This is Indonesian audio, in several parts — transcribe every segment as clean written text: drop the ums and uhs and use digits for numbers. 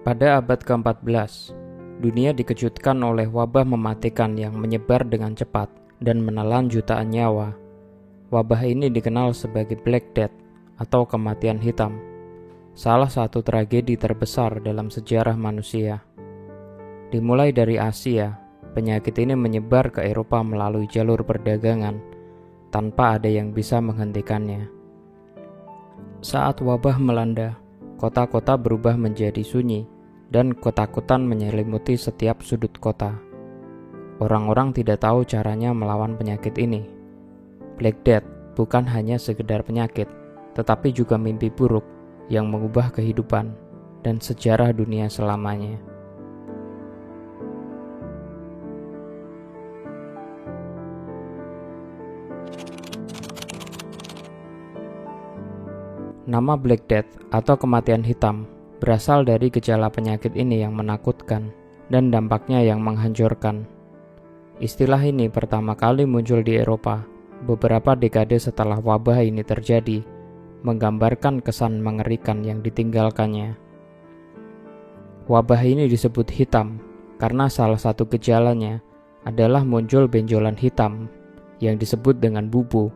Pada abad ke-14, dunia dikejutkan oleh wabah mematikan yang menyebar dengan cepat dan menelan jutaan nyawa. Wabah ini dikenal sebagai Black Death atau kematian hitam, salah satu tragedi terbesar dalam sejarah manusia. Dimulai dari Asia, penyakit ini menyebar ke Eropa melalui jalur perdagangan, tanpa ada yang bisa menghentikannya. Saat wabah melanda, kota-kota berubah menjadi sunyi, dan ketakutan menyelimuti setiap sudut kota. Orang-orang tidak tahu caranya melawan penyakit ini. Black Death bukan hanya sekedar penyakit, tetapi juga mimpi buruk yang mengubah kehidupan dan sejarah dunia selamanya. Nama Black Death atau kematian hitam berasal dari gejala penyakit ini yang menakutkan dan dampaknya yang menghancurkan. Istilah ini pertama kali muncul di Eropa beberapa dekade setelah wabah ini terjadi, menggambarkan kesan mengerikan yang ditinggalkannya. Wabah ini disebut hitam karena salah satu gejalanya adalah muncul benjolan hitam yang disebut dengan bubu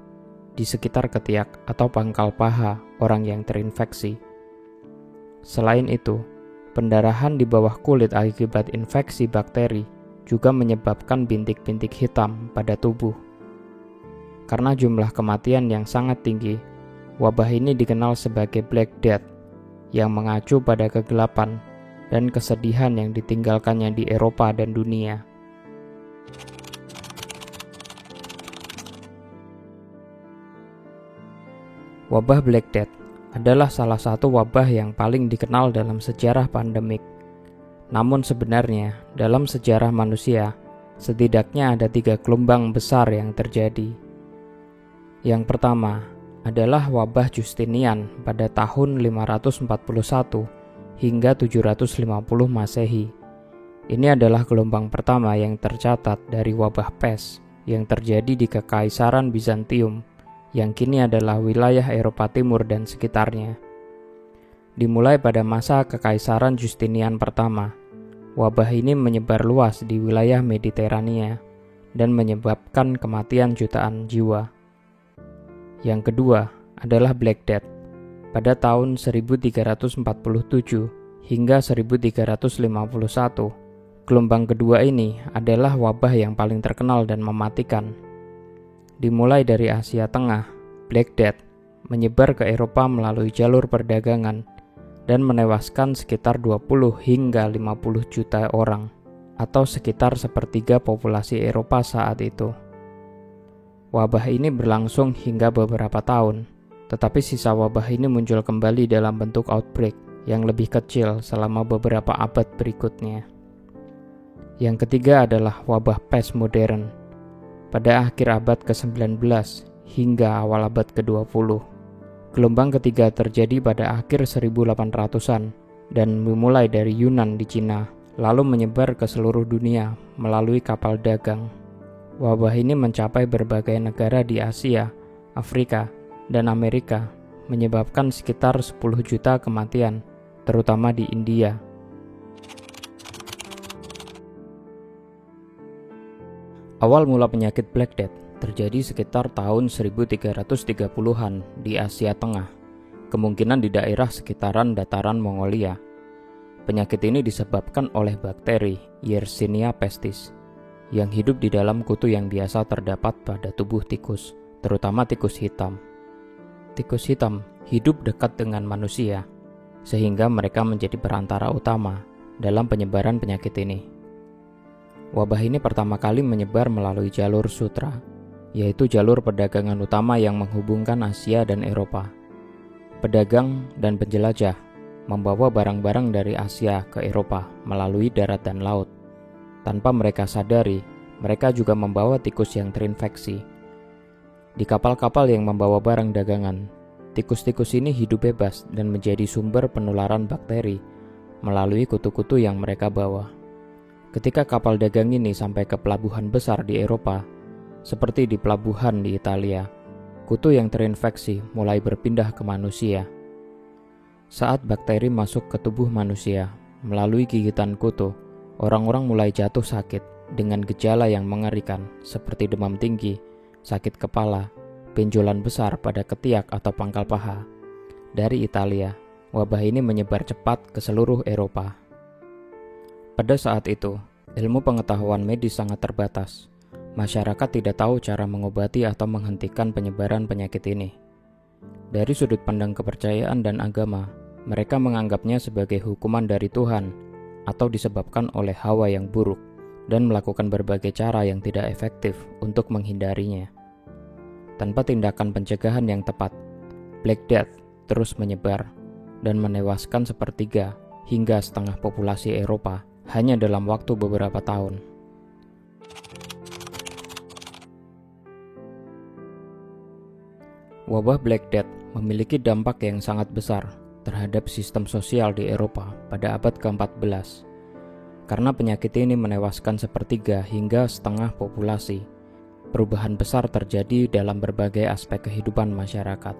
di sekitar ketiak atau pangkal paha orang yang terinfeksi. Selain itu, pendarahan di bawah kulit akibat infeksi bakteri juga menyebabkan bintik-bintik hitam pada tubuh. Karena jumlah kematian yang sangat tinggi, wabah ini dikenal sebagai Black Death yang mengacu pada kegelapan dan kesedihan yang ditinggalkannya di Eropa dan dunia. Wabah Black Death adalah salah satu wabah yang paling dikenal dalam sejarah pandemik. Namun sebenarnya, dalam sejarah manusia, setidaknya ada 3 gelombang besar yang terjadi. Yang pertama adalah wabah Justinian pada tahun 541 hingga 750 Masehi. Ini adalah gelombang pertama yang tercatat dari wabah pes yang terjadi di Kekaisaran Bizantium, yang kini adalah wilayah Eropa Timur dan sekitarnya. Dimulai pada masa Kekaisaran Justinian pertama, wabah ini menyebar luas di wilayah Mediterania dan menyebabkan kematian jutaan jiwa. Yang kedua adalah Black Death pada tahun 1347 hingga 1351. Gelombang kedua ini adalah wabah yang paling terkenal dan mematikan. Dimulai dari Asia Tengah, Black Death menyebar ke Eropa melalui jalur perdagangan dan menewaskan sekitar 20 hingga 50 juta orang, atau sekitar sepertiga populasi Eropa saat itu. Wabah ini berlangsung hingga beberapa tahun, tetapi sisa wabah ini muncul kembali dalam bentuk outbreak yang lebih kecil selama beberapa abad berikutnya. Yang ketiga adalah wabah pes modern pada akhir abad ke-19 hingga awal abad ke-20. Gelombang ketiga terjadi pada akhir 1800-an dan memulai dari Yunan di Cina, lalu menyebar ke seluruh dunia melalui kapal dagang. Wabah ini mencapai berbagai negara di Asia, Afrika, dan Amerika, menyebabkan sekitar 10 juta kematian, terutama di India. Awal mula penyakit Black Death terjadi sekitar tahun 1330-an di Asia Tengah, kemungkinan di daerah sekitaran dataran Mongolia. Penyakit ini disebabkan oleh bakteri Yersinia pestis yang hidup di dalam kutu yang biasa terdapat pada tubuh tikus, terutama tikus hitam. Tikus hitam hidup dekat dengan manusia, sehingga mereka menjadi perantara utama dalam penyebaran penyakit ini. Wabah ini pertama kali menyebar melalui jalur sutra, yaitu jalur perdagangan utama yang menghubungkan Asia dan Eropa. Pedagang dan penjelajah membawa barang-barang dari Asia ke Eropa melalui darat dan laut. Tanpa mereka sadari, mereka juga membawa tikus yang terinfeksi. Di kapal-kapal yang membawa barang dagangan, tikus-tikus ini hidup bebas dan menjadi sumber penularan bakteri melalui kutu-kutu yang mereka bawa. Ketika kapal dagang ini sampai ke pelabuhan besar di Eropa, seperti di pelabuhan di Italia, kutu yang terinfeksi mulai berpindah ke manusia. Saat bakteri masuk ke tubuh manusia, melalui gigitan kutu, orang-orang mulai jatuh sakit dengan gejala yang mengerikan seperti demam tinggi, sakit kepala, benjolan besar pada ketiak atau pangkal paha. Dari Italia, wabah ini menyebar cepat ke seluruh Eropa. Pada saat itu, ilmu pengetahuan medis sangat terbatas. Masyarakat tidak tahu cara mengobati atau menghentikan penyebaran penyakit ini. Dari sudut pandang kepercayaan dan agama, mereka menganggapnya sebagai hukuman dari Tuhan atau disebabkan oleh hawa yang buruk dan melakukan berbagai cara yang tidak efektif untuk menghindarinya. Tanpa tindakan pencegahan yang tepat, Black Death terus menyebar dan menewaskan sepertiga hingga setengah populasi Eropa hanya dalam waktu beberapa tahun. Wabah Black Death memiliki dampak yang sangat besar terhadap sistem sosial di Eropa pada abad ke-14. Karena penyakit ini menewaskan sepertiga hingga setengah populasi, perubahan besar terjadi dalam berbagai aspek kehidupan masyarakat.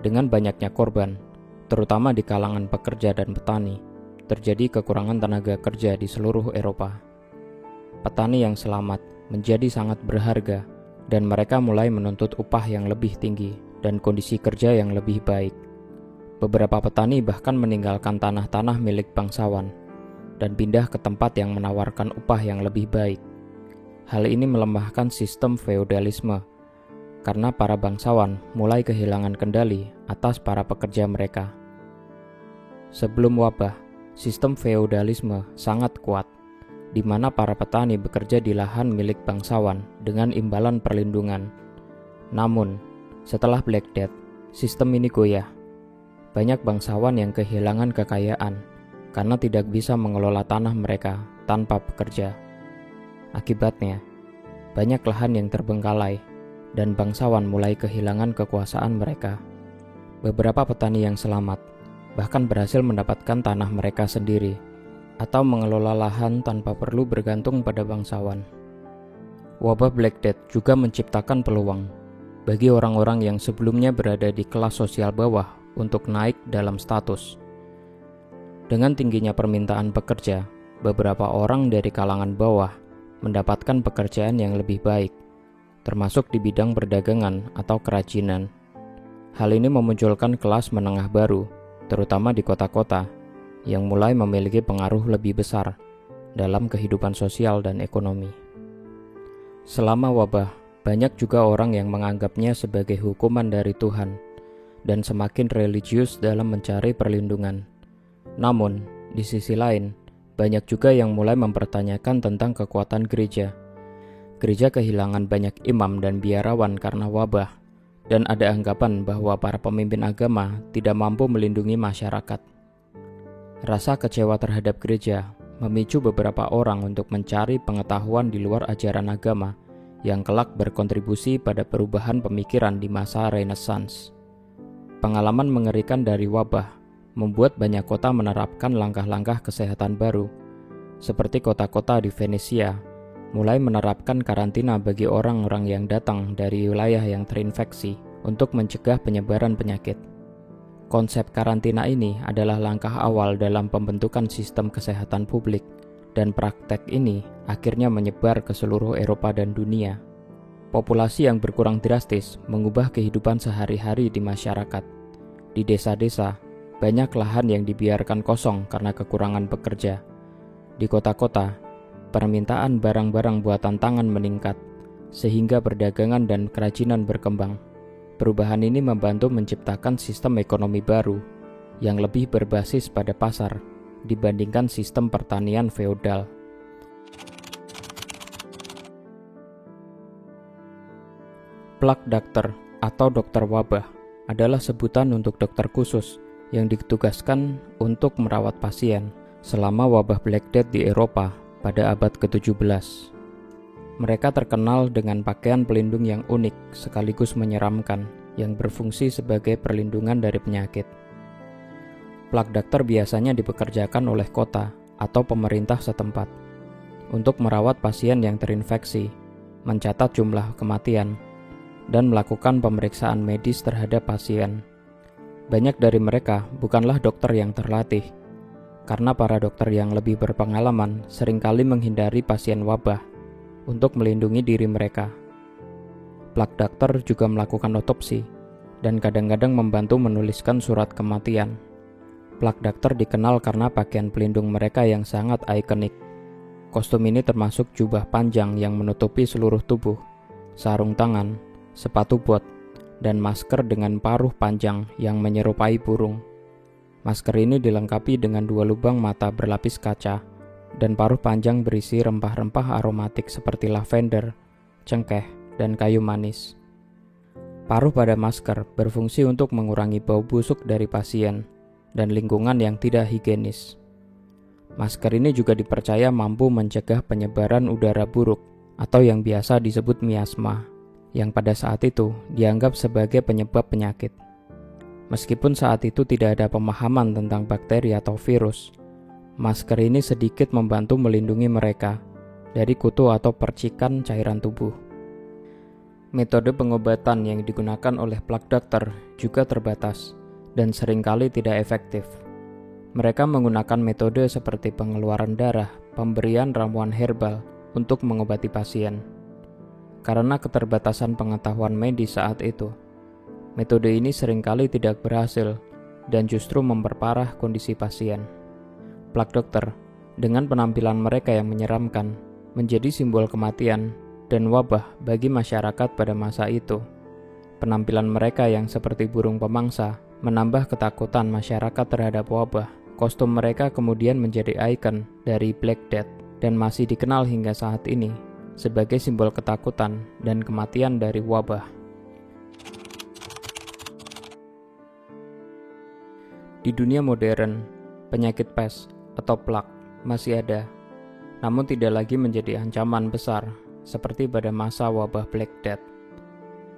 Dengan banyaknya korban, terutama di kalangan pekerja dan petani, terjadi kekurangan tenaga kerja di seluruh Eropa. Petani yang selamat menjadi sangat berharga, dan mereka mulai menuntut upah yang lebih tinggi dan kondisi kerja yang lebih baik. Beberapa petani bahkan meninggalkan tanah-tanah milik bangsawan dan pindah ke tempat yang menawarkan upah yang lebih baik. Hal ini melemahkan sistem feodalisme karena para bangsawan mulai kehilangan kendali atas para pekerja mereka. Sebelum wabah, sistem feodalisme sangat kuat, di mana para petani bekerja di lahan milik bangsawan dengan imbalan perlindungan. Namun, setelah Black Death, sistem ini goyah. Banyak bangsawan yang kehilangan kekayaan karena tidak bisa mengelola tanah mereka tanpa pekerja. Akibatnya, banyak lahan yang terbengkalai dan bangsawan mulai kehilangan kekuasaan mereka. Beberapa petani yang selamat bahkan berhasil mendapatkan tanah mereka sendiri atau mengelola lahan tanpa perlu bergantung pada bangsawan. Wabah Black Death juga menciptakan peluang bagi orang-orang yang sebelumnya berada di kelas sosial bawah untuk naik dalam status. Dengan tingginya permintaan pekerja, beberapa orang dari kalangan bawah mendapatkan pekerjaan yang lebih baik, termasuk di bidang perdagangan atau kerajinan. Hal ini memunculkan kelas menengah baru, terutama di kota-kota, yang mulai memiliki pengaruh lebih besar dalam kehidupan sosial dan ekonomi. Selama wabah, banyak juga orang yang menganggapnya sebagai hukuman dari Tuhan dan semakin religius dalam mencari perlindungan. Namun, di sisi lain, banyak juga yang mulai mempertanyakan tentang kekuatan gereja. Gereja kehilangan banyak imam dan biarawan karena wabah, dan ada anggapan bahwa para pemimpin agama tidak mampu melindungi masyarakat. Rasa kecewa terhadap gereja memicu beberapa orang untuk mencari pengetahuan di luar ajaran agama yang kelak berkontribusi pada perubahan pemikiran di masa Renaissance. Pengalaman mengerikan dari wabah membuat banyak kota menerapkan langkah-langkah kesehatan baru, seperti kota-kota di Venesia mulai menerapkan karantina bagi orang-orang yang datang dari wilayah yang terinfeksi untuk mencegah penyebaran penyakit. Konsep karantina ini adalah langkah awal dalam pembentukan sistem kesehatan publik, dan praktek ini akhirnya menyebar ke seluruh Eropa dan dunia. Populasi yang berkurang drastis mengubah kehidupan sehari-hari di masyarakat. Di desa-desa, banyak lahan yang dibiarkan kosong karena kekurangan pekerja. Di kota-kota, permintaan barang-barang buatan tangan meningkat, sehingga perdagangan dan kerajinan berkembang. Perubahan ini membantu menciptakan sistem ekonomi baru yang lebih berbasis pada pasar dibandingkan sistem pertanian feodal. Plague Doctor atau dokter wabah adalah sebutan untuk dokter khusus yang ditugaskan untuk merawat pasien selama wabah Black Death di Eropa pada abad ke-17. Mereka terkenal dengan pakaian pelindung yang unik sekaligus menyeramkan yang berfungsi sebagai perlindungan dari penyakit. Plague Doctor biasanya dipekerjakan oleh kota atau pemerintah setempat untuk merawat pasien yang terinfeksi, mencatat jumlah kematian, dan melakukan pemeriksaan medis terhadap pasien. Banyak dari mereka bukanlah dokter yang terlatih. karena para dokter yang lebih berpengalaman seringkali menghindari pasien wabah untuk melindungi diri mereka. Plak dokter juga melakukan otopsi dan kadang-kadang membantu menuliskan surat kematian. Plak dokter dikenal karena pakaian pelindung mereka yang sangat ikonik. Kostum ini termasuk jubah panjang yang menutupi seluruh tubuh, sarung tangan, sepatu bot, dan masker dengan paruh panjang yang menyerupai burung. Masker ini dilengkapi dengan 2 lubang mata berlapis kaca dan paruh panjang berisi rempah-rempah aromatik seperti lavender, cengkeh, dan kayu manis. Paruh pada masker berfungsi untuk mengurangi bau busuk dari pasien dan lingkungan yang tidak higienis. Masker ini juga dipercaya mampu mencegah penyebaran udara buruk atau yang biasa disebut miasma, yang pada saat itu dianggap sebagai penyebab penyakit. Meskipun saat itu tidak ada pemahaman tentang bakteri atau virus, masker ini sedikit membantu melindungi mereka dari kutu atau percikan cairan tubuh. Metode pengobatan yang digunakan oleh plak dokter juga terbatas dan seringkali tidak efektif. Mereka menggunakan metode seperti pengeluaran darah, pemberian ramuan herbal untuk mengobati pasien. Karena keterbatasan pengetahuan medis saat itu, metode ini seringkali tidak berhasil dan justru memperparah kondisi pasien. Plak dokter, dengan penampilan mereka yang menyeramkan, menjadi simbol kematian dan wabah bagi masyarakat pada masa itu. Penampilan mereka yang seperti burung pemangsa menambah ketakutan masyarakat terhadap wabah. Kostum mereka kemudian menjadi ikon dari Black Death dan masih dikenal hingga saat ini sebagai simbol ketakutan dan kematian dari wabah. Di dunia modern, penyakit pes atau plak masih ada, namun tidak lagi menjadi ancaman besar seperti pada masa wabah Black Death.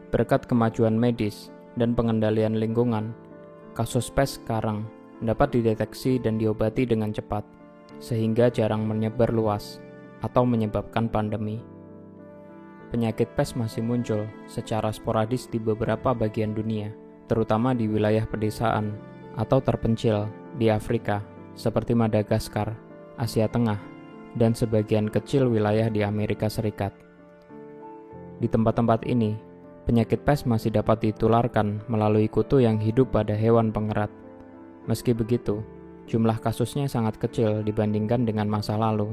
Berkat kemajuan medis dan pengendalian lingkungan, kasus pes sekarang dapat dideteksi dan diobati dengan cepat, sehingga jarang menyebar luas atau menyebabkan pandemi. Penyakit pes masih muncul secara sporadis di beberapa bagian dunia, terutama di wilayah pedesaan atau terpencil di Afrika seperti Madagaskar, Asia Tengah, dan sebagian kecil wilayah di Amerika Serikat. Di tempat-tempat ini, penyakit pes masih dapat ditularkan melalui kutu yang hidup pada hewan pengerat. Meski begitu, jumlah kasusnya sangat kecil dibandingkan dengan masa lalu.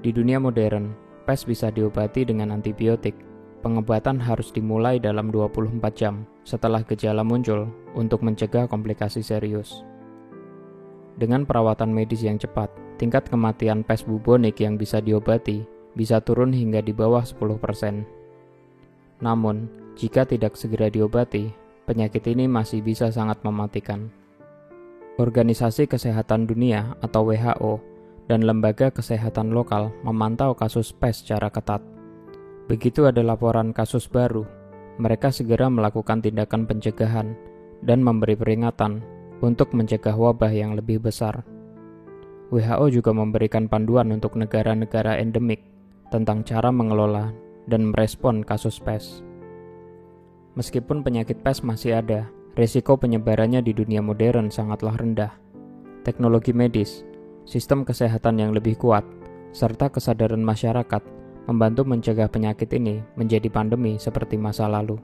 Di dunia modern, pes bisa diobati dengan antibiotik. Pengobatan harus dimulai dalam 24 jam setelah gejala muncul untuk mencegah komplikasi serius. Dengan perawatan medis yang cepat, tingkat kematian pes bubonik yang bisa diobati bisa turun hingga di bawah 10%. Namun, jika tidak segera diobati, penyakit ini masih bisa sangat mematikan. Organisasi Kesehatan Dunia atau WHO dan lembaga kesehatan lokal memantau kasus pes secara ketat. Begitu ada laporan kasus baru, mereka segera melakukan tindakan pencegahan dan memberi peringatan untuk mencegah wabah yang lebih besar. WHO juga memberikan panduan untuk negara-negara endemik tentang cara mengelola dan merespon kasus pes. Meskipun penyakit pes masih ada, risiko penyebarannya di dunia modern sangatlah rendah. Teknologi medis, sistem kesehatan yang lebih kuat, serta kesadaran masyarakat membantu mencegah penyakit ini menjadi pandemi seperti masa lalu.